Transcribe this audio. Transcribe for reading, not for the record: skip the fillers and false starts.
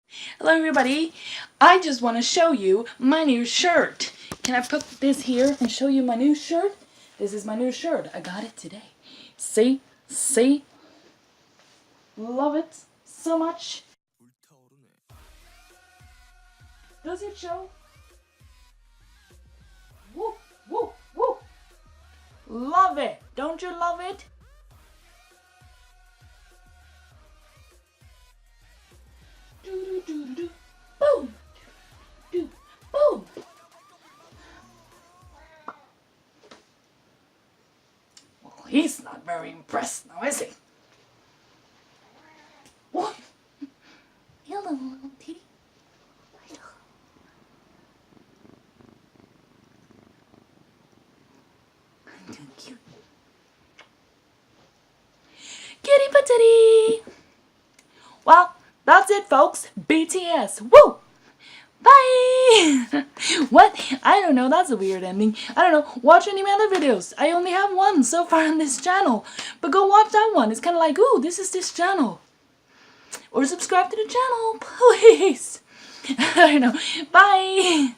Hello everybody, I just want to show you my new shirt. Can I put this here and show you my new shirt? This is my new shirt. I got it today. See? See? Love it so much. Does it show? Woo, woo, woo. Love it. Don't you love it? Do-do-do-do-do. Boom. Do, boom. Well, he's not very impressed now, is he? What? Hello, little kitty. I'm too cute. Kitty patootie. Well, that's it, folks. BTS. Woo! Bye! What? I don't know. That's a weird ending. I don't know. Watch any of my other videos. I only have one so far on this channel. But go watch that one. It's kind of like, ooh, this is this channel. Or subscribe to the channel, please. I don't know. Bye!